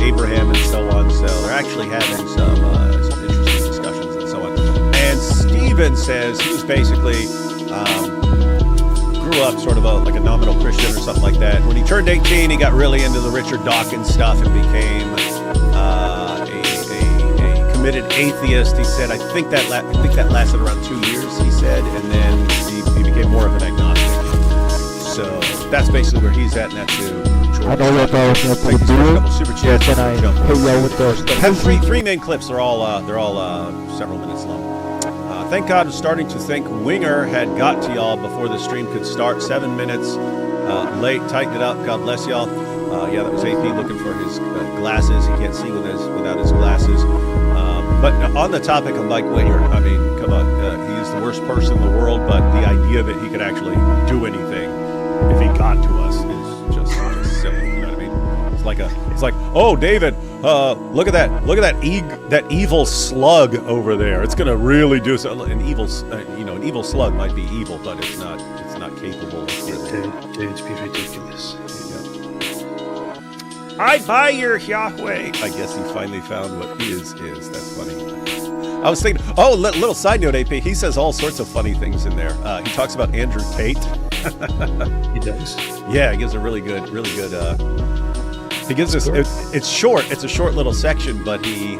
Abraham and so on. So they're actually having some interesting discussions and so on. And Steven says he was basically grew up sort of like a nominal Christian or something like that. When he turned 18, he got really into the Richard Dawkins stuff and became a committed atheist. He said, I think that lasted around 2 years, he said, and then he became more of an agnostic. So that's basically where he's at, and that's who George. I know what I was going to do. A couple super chats. Can I hit you with those? Have three main clips. They're all several minutes long. Thank God I'm starting to think Winger had got to y'all before the stream could start. 7 minutes late. Tighten it up. God bless y'all. Yeah, that was AP looking for his glasses. He can't see without his glasses. But on the topic of Mike Winger, I mean, come on. He's the worst person in the world, but the idea that he could actually do anything if he got to us is just silly. You know what I mean? It's like, oh, David, look at that evil slug over there. It's gonna really do something. An evil slug might be evil, but it's not capable of really. Don't be ridiculous. Yeah. I buy your Yahweh. I guess he finally found what his is. That's funny. I was thinking, little side note, AP. He says all sorts of funny things in there. He talks about Andrew Tate. He does. Yeah, he gives a really good. He gives us. It's short. It's a short little section, but he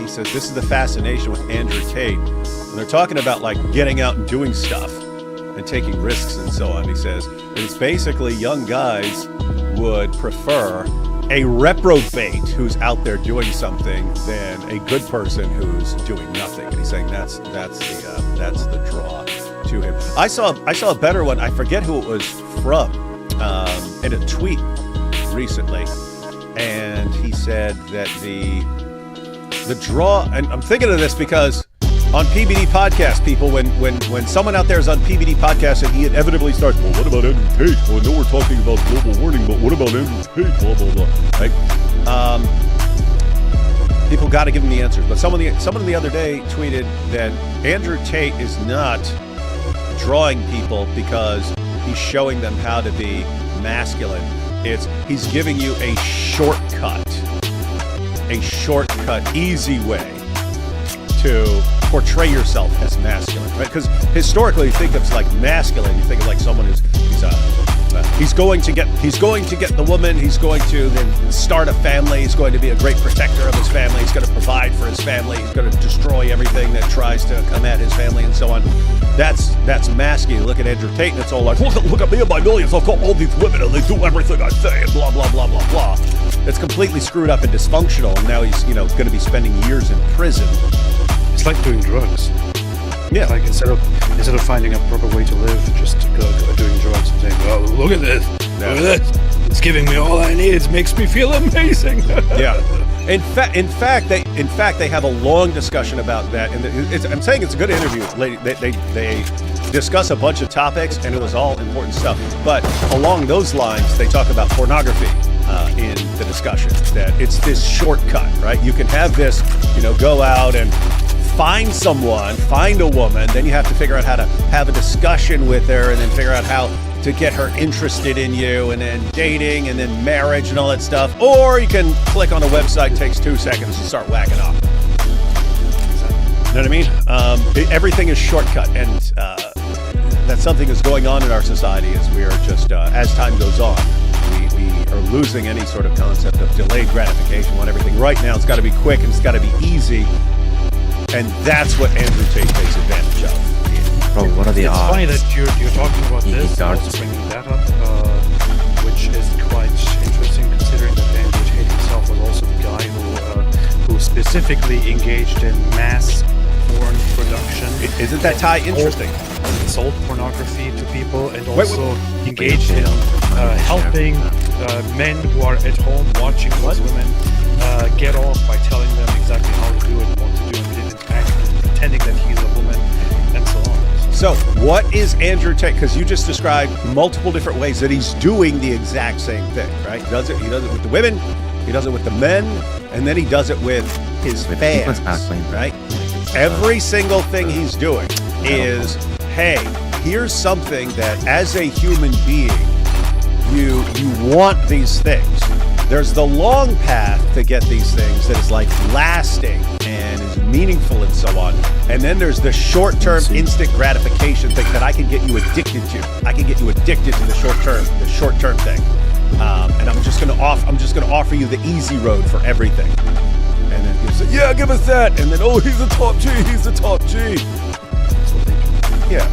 says this is the fascination with Andrew Tate, and they're talking about like getting out and doing stuff and taking risks and so on. He says it's basically young guys would prefer a reprobate who's out there doing something than a good person who's doing nothing. And he's saying that's the draw to him. I saw a better one. I forget who it was from in a tweet recently, and he said that the draw, and I'm thinking of this because on PBD podcast, people, when someone out there is on PBD podcast and he inevitably starts, well, what about Andrew Tate? Well, I know we're talking about global warming, but what about Andrew Tate? Blah blah blah. Right? People got to give him the answers. But someone the other day tweeted that Andrew Tate is not drawing people because he's showing them how to be masculine. He's giving you a shortcut, easy way to portray yourself as masculine, right? Because historically, you think of like masculine, you think of like someone he's going to get the woman, he's going to then start a family, he's going to be a great protector of his family, he's going to provide for his family, he's going to destroy everything that tries to come at his family and so on. That's masculine. Look at Andrew Tate, and it's all like, look at me and my millions, I've got all these women and they do everything I say and blah blah blah blah blah. It's completely screwed up and dysfunctional, and now he's going to be spending years in prison. It's like doing drugs. Yeah. Like instead of finding a proper way to live, just go doing drugs and saying, "Oh, look at this! Look at this! It's giving me all I need. It makes me feel amazing." Yeah. In fact, they have a long discussion about that, and I'm saying it's a good interview. They discuss a bunch of topics, and it was all important stuff. But along those lines, they talk about pornography in the discussion. That it's this shortcut, right? You can have this, go out and find a woman, then you have to figure out how to have a discussion with her, and then figure out how to get her interested in you, and then dating, and then marriage and all that stuff. Or you can click on a website, takes 2 seconds, and start whacking off. You know what I mean? Everything is shortcut, and that's something that's going on in our society as we are just, as time goes on, we are losing any sort of concept of delayed gratification. Want everything right now. It's got to be quick, and it's got to be easy. And that's what Andrew Tate takes advantage of. Bro, what are the odds? It's funny that you're talking about this, also bringing that up, which is quite interesting considering that Andrew Tate himself was also the guy who specifically engaged in mass porn production. Isn't that tie interesting? Sold pornography to people, and also engaged in helping men who are at home watching those women get off by telling them exactly how to do it and what to do, and actually pretending that he's a woman and so on. So what is Andrew Tate? Because you just described multiple different ways that he's doing the exact same thing, right? He does it with the women, he does it with the men, and then he does it with his fans, right? Every single thing he's doing is, hey, here's something that as a human being, you want these things. There's the long path to get these things that is like lasting and is meaningful and so on. And then there's the short-term instant gratification thing that I can get you addicted to. I can get you addicted to the short-term thing. And I'm just gonna offer you the easy road for everything. And then you say, yeah, give us that. And then, oh, he's the top G. He's the top G. Yeah.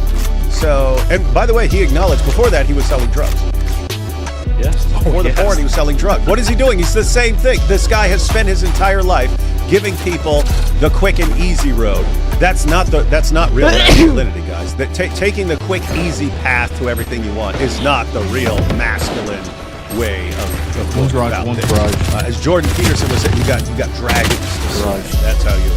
So, and by the way, he acknowledged before that he was selling drugs. Yes. Before the porn, he was selling drugs. What is he doing? He's the same thing. This guy has spent his entire life giving people the quick and easy road. That's not real masculinity, guys. Taking the quick, easy path to everything you want is not the real masculine way of One garage. as Jordan Peterson was saying, you got dragons. That's how you.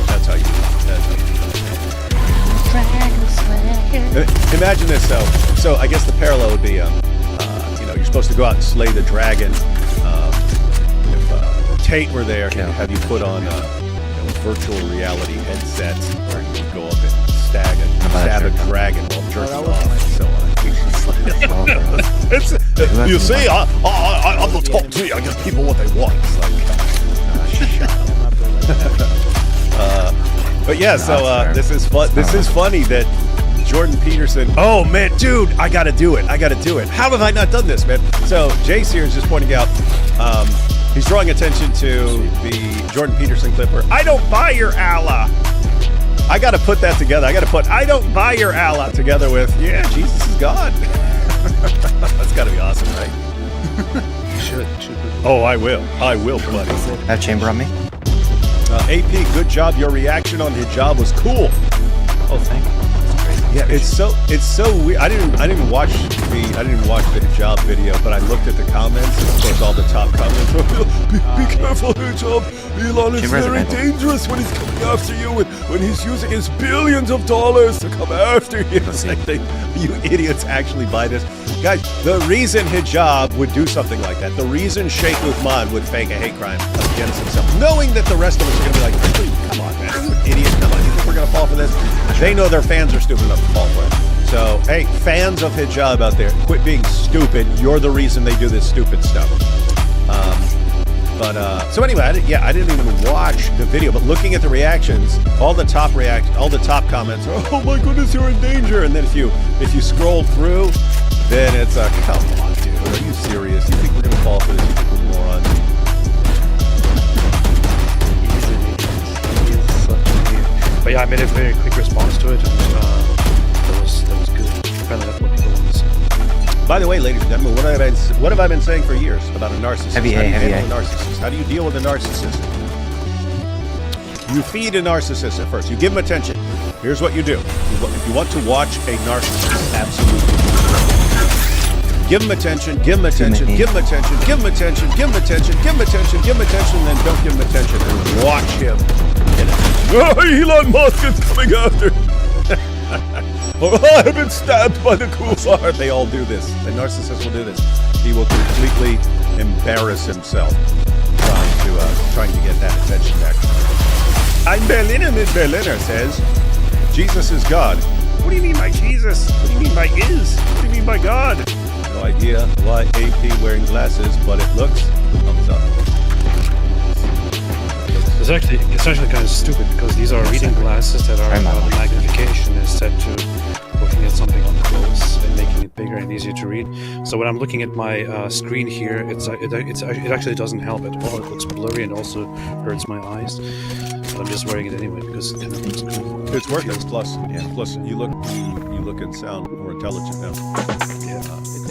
Imagine this though. So I guess the parallel would be, you're supposed to go out and slay the dragon. If Tate were there, he'd have you put on a virtual reality headset where you could go up and stab a dragon while jerking off and so on. You see, I'm the top G. I give people what they want. It's like, shut up. But yeah, so this is fun. This is funny that Jordan Peterson. Oh man, dude, I gotta do it. How have I not done this, man? So Jace here is just pointing out. He's drawing attention to the Jordan Peterson clip where I don't buy your Allah. I gotta put that together. I don't buy your Allah together with Jesus is God. That's gotta be awesome, right? You should. Oh, I will, buddy. Have chamber on me. AP, good job. Your reaction on hijab was cool. Oh, thank you. Yeah, it's so weird. I didn't watch the hijab video, but I looked at the comments. And of course, all the top comments were, be careful, hijab. Elon is very dangerous when he's coming after you, and when he's using his billions of dollars to come after you. It's like you idiots actually buy this. Guys, the reason hijab would do something like that, the reason Sheikh Uthman would fake a hate crime against himself, knowing that the rest of us are going to be like, come on, man, you idiot, come on, you think we're going to fall for this? They know their fans are stupid enough to fall for it. So, hey, fans of hijab out there, quit being stupid. You're the reason they do this stupid stuff. So anyway, I didn't even watch the video, but looking at the reactions, all the top comments are, oh my goodness, you're in danger. And then if you scroll through, then it's come on, dude, are you serious? You think we're gonna fall for this? You think we're morons? But yeah, I made a very quick response to it, and that was good. Apparently that's what people want to see. By the way, ladies and gentlemen, what have I been saying for years about a narcissist? Heavy A. How do you deal with a narcissist? You feed a narcissist at first. You give him attention. Here's what you do. If you want to watch a narcissist, absolutely. Give him attention, give him attention, give him attention, give him attention, give him attention, give him attention, give him attention, and then don't give him attention. And watch him. Elon Musk is coming after. Or I've been stabbed by the Kuffar. They all do this. The narcissist will do this. He will completely embarrass himself trying to get that attention back. I'm Berliner. Miss Berliner says, Jesus is God. What do you mean by Jesus? What do you mean by is? What do you mean by God? No idea why AP wearing glasses, but it looks thumbs up. It's actually kind of stupid because these are reading glasses that are the magnification is set to looking at something up close and making it bigger and easier to read. So when I'm looking at my screen here, it actually doesn't help at all. It looks blurry and also hurts my eyes. But I'm just wearing it anyway because it kind of looks cool. It's working. Plus you look and sound more intelligent now. Yeah.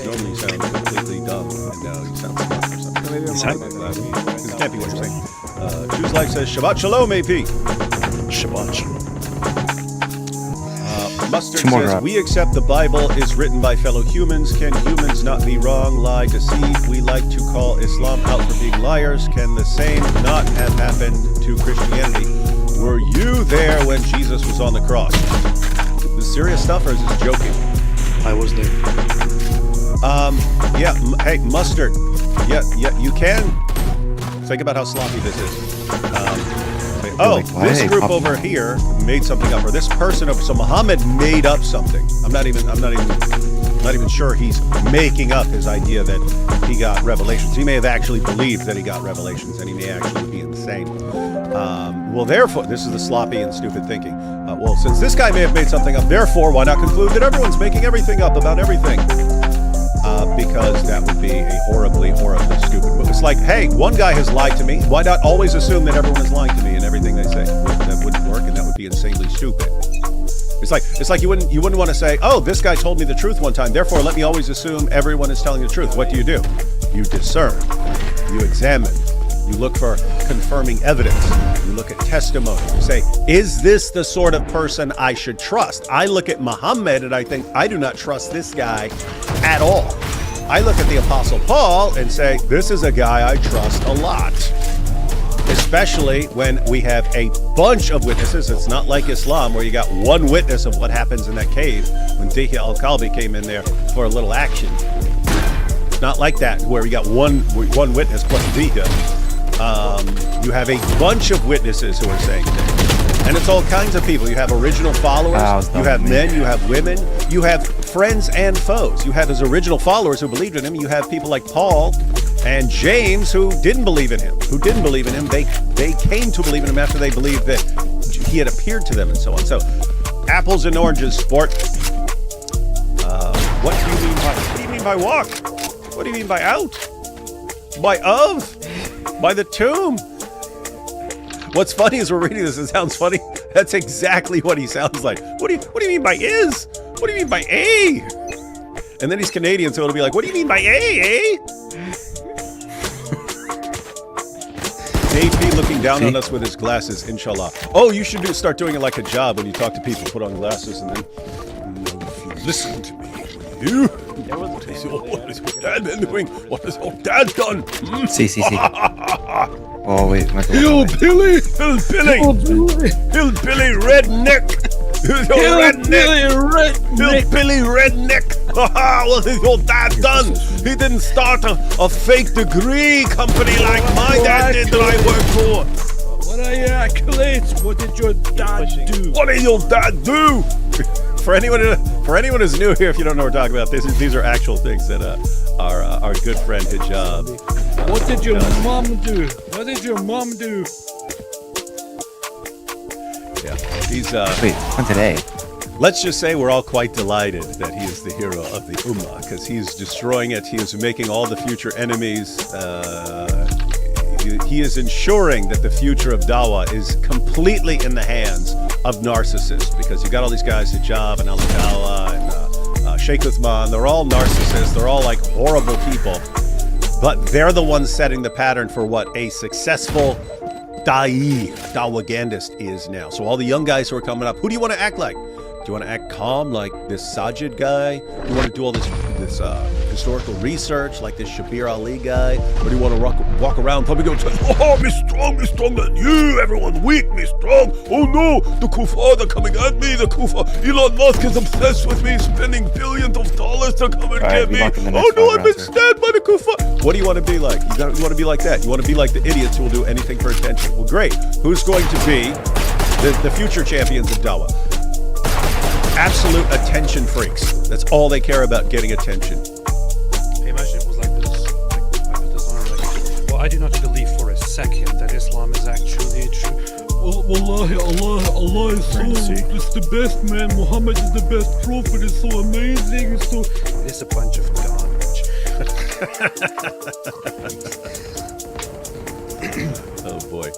Normally you sound completely dumb, and now you sound smart or something. Exactly. It can't be what you're saying. Choose Life says, Shabbat Shalom, AP. Shabbat Shalom. Mustard says, we accept the Bible is written by fellow humans. Can humans not be wrong, lie, deceive? We like to call Islam out for being liars. Can the same not have happened to Christianity? Were you there when Jesus was on the cross? Is this serious stuff or is this joking? I was there. Hey, Mustard. Yeah, you can. Think about how sloppy this is. This group over here made something up, or this person over. So Muhammad made up something. I'm not even. not even sure he's making up his idea that he got revelations. He may have actually believed that he got revelations, and he may actually be insane. Well, therefore, this is the sloppy and stupid thinking. Well, since this guy may have made something up, therefore, why not conclude that everyone's making everything up about everything? Because that would be a horribly, horribly stupid move. It's like, hey, one guy has lied to me. Why not always assume that everyone is lying to me in everything they say? That wouldn't work, and that would be insanely stupid. It's like you wouldn't want to say, oh, this guy told me the truth one time, therefore let me always assume everyone is telling the truth. What do? You discern. You examine. You look for confirming evidence. You look at testimony. You say, is this the sort of person I should trust? I look at Muhammad and I think, I do not trust this guy at all. I look at the Apostle Paul and say, this is a guy I trust a lot. Especially when we have a bunch of witnesses. It's not like Islam where you got one witness of what happens in that cave when Dihya al-Kalbi came in there for a little action. It's not like that where we got one witness plus Dihya. You have a bunch of witnesses who are saying things. And it's all kinds of people. You have original followers, you have men, you have women, you have friends and foes. You have his original followers who believed in him. You have people like Paul and James who didn't believe in him. They came to believe in him after they believed that he had appeared to them and so on. So apples and oranges, sport. What do you mean by walk? What do you mean by out? By of? By the tomb? What's funny is we're reading this, it sounds funny. That's exactly what he sounds like. What do you mean by is? What do you mean by a? And then he's Canadian, so it'll be like, what do you mean by a, AP looking down on us with his glasses, inshallah. Oh, you should start doing it like a job when you talk to people. Put on glasses and then listen to me. What is your dad been doing? What has your dad done? See. Oh, wait. Hillbilly redneck. Hillbilly redneck. What has your dad done? He didn't start a fake degree company like my dad did that I worked for. What are your accolades? What did your dad do? What did your dad do? For anyone who's new here, if you don't know what we're talking about, these are actual things that our good friend Hijab. What did your mom do? What did your mom do? Yeah, he's Wait, on today. Let's just say we're all quite delighted that he is the hero of the Ummah because he's destroying it. He is making all the future enemies. He is ensuring that the future of Dawah is completely in the hands of narcissists because you got all these guys, Hijab and Ali Dawah and Sheikh Uthman. They're all narcissists. They're all like horrible people. But they're the ones setting the pattern for what a successful Dawahgandist is now. So all the young guys who are coming up, who do you want to act like? Do you want to act calm like this Sajid guy? Do you want to do all this historical research like this Shabir Ali guy? Or do you want to walk around probably going, oh, me strong than you, everyone's weak, me strong. Oh no, the Kuffar, they're coming at me, the Kuffar. Elon Musk is obsessed with me, spending billions of dollars to come and get me. Oh no, I've been stabbed by the Kuffar. What do you want to be like? You want to be like that. You want to be like the idiots who will do anything for attention. Well, great. Who's going to be the future champions of Dawah? Absolute attention freaks. That's all they care about, getting attention. Imagine it was like this. I put this on like, well, I do not believe for a second that Islam is actually true. Wallahi, Allah is it's the best, man. Muhammad is the best prophet. It's so amazing. It's a bunch of garbage. Oh boy.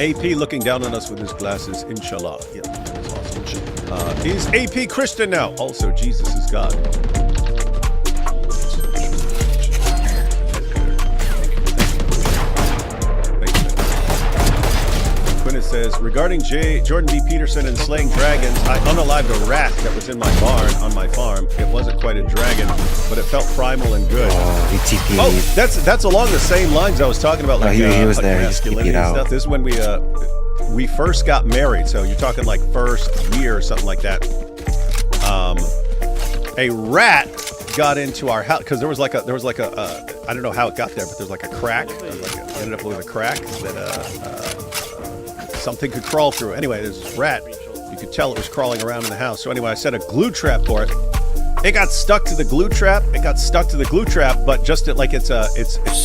AP looking down on us with his glasses, inshallah. Yeah, that's awesome. He's AP Christian now. Also, Jesus is God. Quinnis says, regarding Jordan B. Peterson and slaying dragons, I unalived a rat that was in my barn on my farm. It wasn't quite a dragon, but it felt primal and good. Oh, that's along the same lines I was talking about. Like, he was like there. Masculinity and stuff. This is when we first got married. So you're talking like first year or something like that. A rat got into our house because there was like a I don't know how it got there, but there's like a crack. Ended up with a crack that something could crawl through. Anyway, there's this rat You could tell it was crawling around in the house. So anyway, I set a glue trap for it. It got stuck to the glue trap. But just like its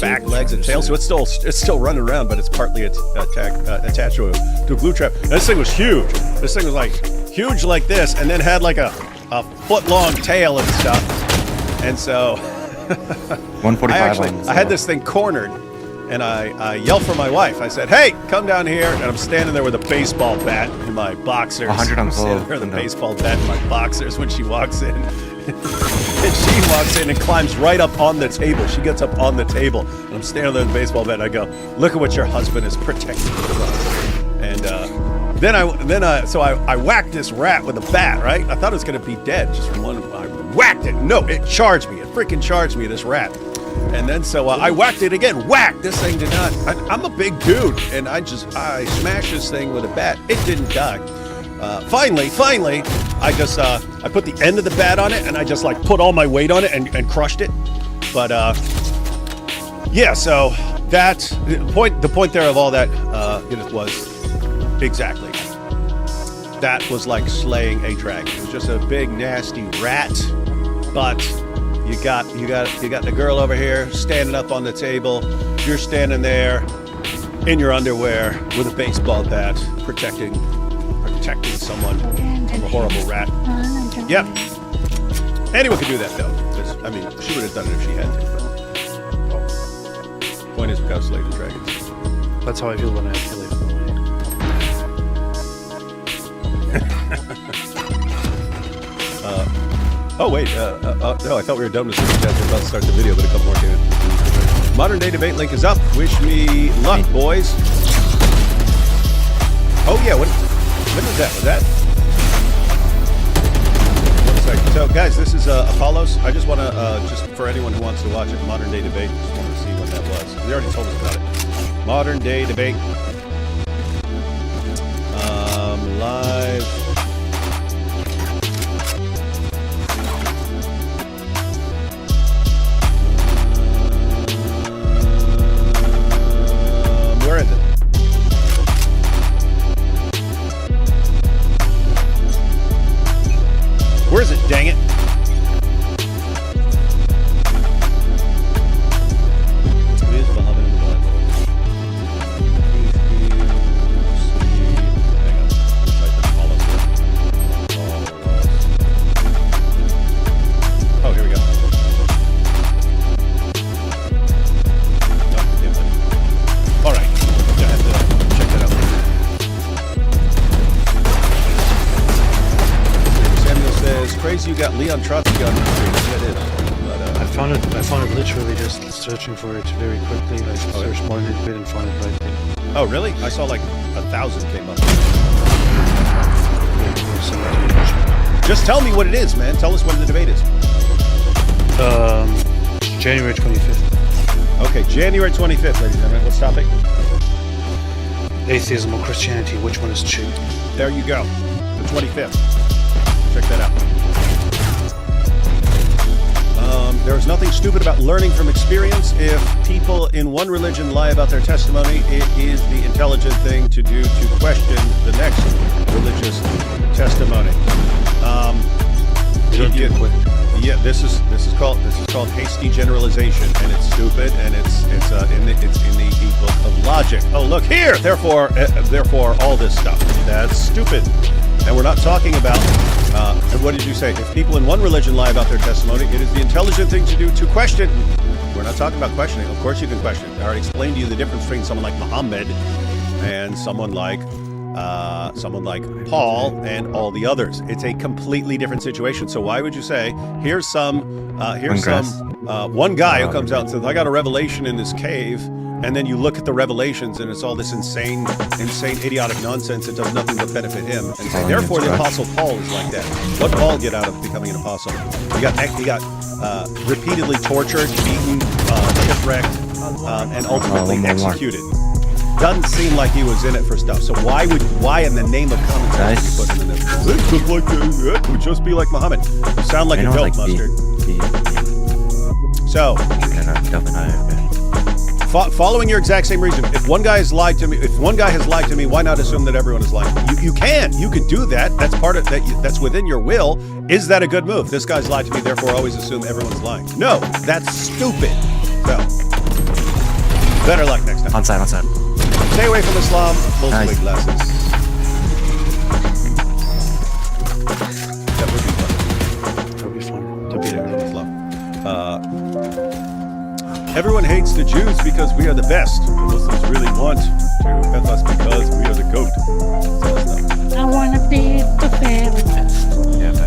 back legs and tail, so it's still running around, but it's partly attached to a glue trap. And this thing was huge. This thing was like huge like this, and then had like a foot-long tail and stuff. And so 145 I had this thing cornered, and I yelled for my wife. I said, "Hey, come down here!" And I'm standing there with a baseball bat in my boxers. 100 on I'm standing there with a baseball bat in my boxers when she walks in. And she walks in and climbs right up on the table. She gets up on the table, and I'm standing there with a baseball bat. And I go, "Look at what your husband is protecting you from." And so I whacked this rat with a bat. Right? I thought it was going to be dead. Just one. I whacked it. No, it charged me. It freaking charged me. This rat. And then so I whacked it again. Whack! This thing did not. I'm a big dude, and I smashed this thing with a bat. It didn't die. Finally, I put the end of the bat on it, and I just like put all my weight on it and crushed it. But yeah, so the point there of all that was exactly that was like slaying a dragon. It was just a big nasty rat, but you got the girl over here standing up on the table. You're standing there in your underwear with a baseball bat, protecting someone from a horrible rat. Yep. Anyone could do that, though. I mean, she would have done it if she had to. But point is, we got to slay the dragons. That's how I feel when I kill it. Oh, wait. No, I thought we were done with Super Chats. We're about to start the video, but a couple more came in. Modern Day Debate link is up. Wish me luck, boys. Oh, yeah. When was that? Was that? 1 second. So, guys, this is Apollos. I just want to, just for anyone who wants to watch it, Modern Day Debate, just want to see what that was. We already told us about it. Modern Day Debate. Live. Where is it? Where is it, dang it? Who is Muhammad in the Bible? Hang on. Type in all of it. Oh, here we go. Nope, can't find it. All right. I have to check that out. Samuel says, "Crazy, you got Leon Trotsky on your stream." Yeah, it is. But, I found it literally just searching for it very quickly. I searched more than a bit and found it right there. oh, really? I saw like 1,000 came up. Just tell me what it is, man. Tell us what the debate is. January 25th. Okay, January 25th, ladies and gentlemen. What's the topic? Atheism or Christianity, which one is true? There you go. The 25th. Check that out. There is nothing stupid about learning from experience. If people in one religion lie about their testimony, it is the intelligent thing to do to question the next religious testimony. Yeah, this is called hasty generalization, and it's stupid, and it's in the e-book of logic. Oh, look here. Therefore, all this stuff that's stupid, and we're not talking about. And what did you say? If people in one religion lie about their testimony, it is the intelligent thing to do to question. We're not talking about questioning. Of course, you can question. I already explained to you the difference between someone like Muhammad and someone like Paul and all the others. It's a completely different situation. So why would you say, here's one guy who comes out and says, I got a revelation in this cave, and then you look at the revelations and it's all this insane, idiotic nonsense that does nothing but benefit him, and say, therefore the Apostle Paul is like that. What did Paul get out of becoming an apostle? He got repeatedly tortured, beaten, shipwrecked, and ultimately executed. Doesn't seem like he was in it for stuff. So why in the name of common sense would you put him in there? Just like that would just be like Muhammad. You sound like a dope, Mustard. So following your exact same reason. If one guy has lied to me, why not assume that everyone is lying? You could do that. That's part of that. That's within your will. Is that a good move? This guy's lied to me, therefore always assume everyone's lying. No, that's stupid. So, better luck next time. On side. Stay away from Islam. Multiple glasses. That would be fun. That'll be fun. That'll be Islam. Everyone hates the Jews because we are the best. The Muslims really want to F us because we are the GOAT. I want to be the very best.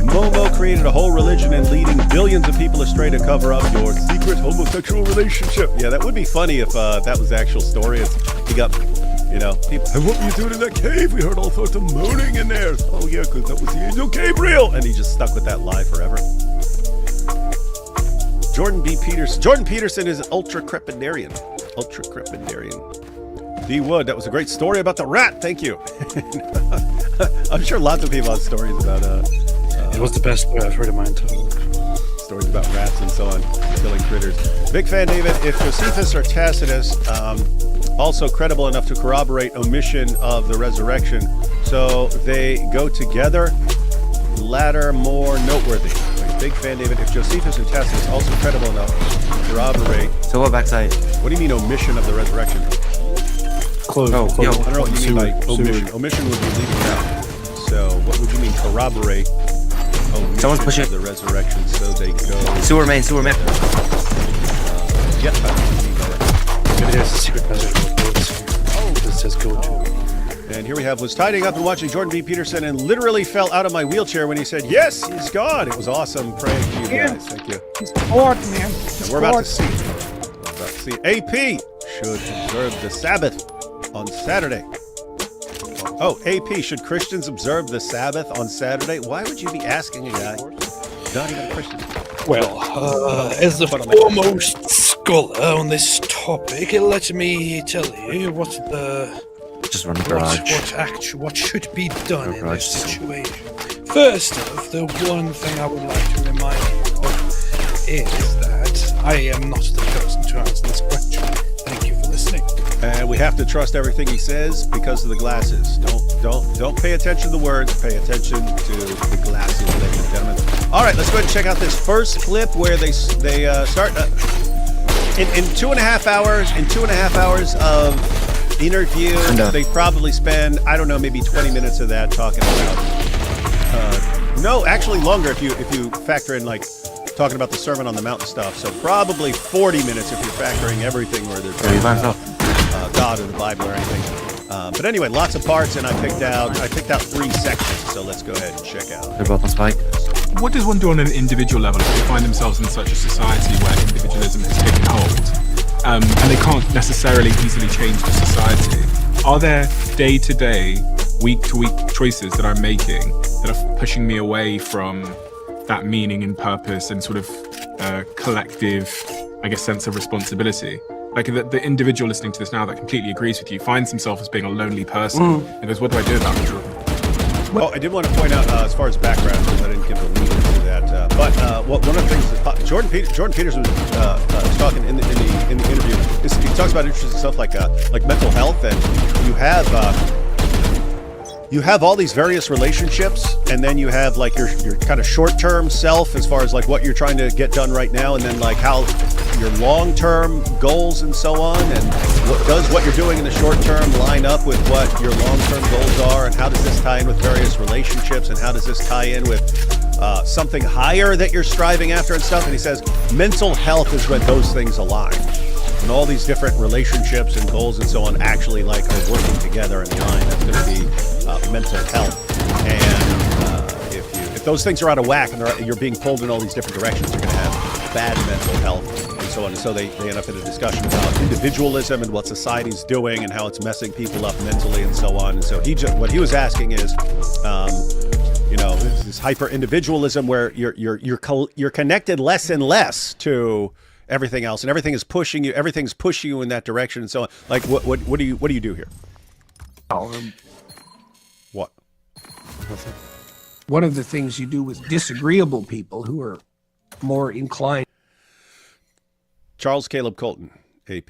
Momo created a whole religion and leading billions of people astray to cover up your secret homosexual relationship. Yeah, that would be funny if that was the actual story. He got, people, and what were you doing in that cave? We heard all sorts of moaning in there. Oh yeah, because that was the angel Gabriel. And he just stuck with that lie forever. Jordan Peterson is an ultra-crepidarian. D. Wood, that was a great story about the rat. Thank you. I'm sure lots of people have stories about it was the best story I've heard in my entire life. Stories about rats and so on, killing critters. Big fan, David. If Josephus or Tacitus also credible enough to corroborate omission of the resurrection, so they go together, latter more noteworthy. Big fan, David. If Josephus and Tacitus also credible enough to corroborate. So what backside? What do you mean omission of the resurrection? Close. Yo. I don't know what you mean by omission. Omission would be leaving out. So what would you mean corroborate? Someone's pushing the resurrection, so they go. Sewer main. Yep. I don't know what you mean by that. Maybe there's a secret passage with roads here. That says go to. And here we was tidying up and watching Jordan B. Peterson and literally fell out of my wheelchair when he said, yes, he's gone. It was awesome praying to you guys. Thank you. He's bored, man. And we're about to see. AP should observe the Sabbath on Saturday. Oh, AP, should Christians observe the Sabbath on Saturday? Why would you be asking a guy not even a Christian? Well, as the foremost scholar on this topic, let me tell you what Just run the garage. What should be done in this situation. First off, the one thing I would like to remind you of is that I am not the person to answer this question. Thank you for listening. And we have to trust everything he says because of the glasses. Don't pay attention to the words. Pay attention to the glasses, ladies and gentlemen. All right, let's go ahead and check out this first clip where they start in 2.5 hours. In 2.5 hours of interview, they probably spend, I don't know, maybe 20 minutes of that talking about. No, actually longer if you factor in like talking about the Sermon on the Mount stuff. So probably 40 minutes if you're factoring everything where they're talking about God or the Bible or anything. But anyway, lots of parts, and I picked out 3 sections. So let's go ahead and check out. They're both on spike. What does one do on an individual level if they find themselves in such a society where individualism has taken hold? And they can't necessarily easily change the society. Are there day-to-day, week-to-week choices that I'm making that are pushing me away from that meaning and purpose and sort of collective, I guess, sense of responsibility? Like the individual listening to this now that completely agrees with you finds himself as being a lonely person and goes, what do I do about it? Well, I did want to point out as far as background, because I didn't give the lead into that. But one of the things that Jordan Peterson was talking in the interview is he talks about interesting stuff like mental health, and you have all these various relationships, and then you have like your kind of short-term self as far as like what you're trying to get done right now, and then like how your long-term goals and so on, and what you're doing in the short term line up with what your long-term goals are, and how does this tie in with various relationships, and how does this tie in with something higher that you're striving after and stuff. And he says mental health is when those things align, and all these different relationships and goals and so on actually like are working together in line. That's going to be mental health. And if those things are out of whack and you're being pulled in all these different directions, you're going to have bad mental health and so on. And so they end up in a discussion about individualism and what society's doing and how it's messing people up mentally and so on. And so what he was asking is, this hyper individualism where you're connected less and less to everything else, and everything's pushing you in that direction and so on. Like what do you do here? What? One of the things you do with disagreeable people who are more inclined. Charles Caleb Colton, AP.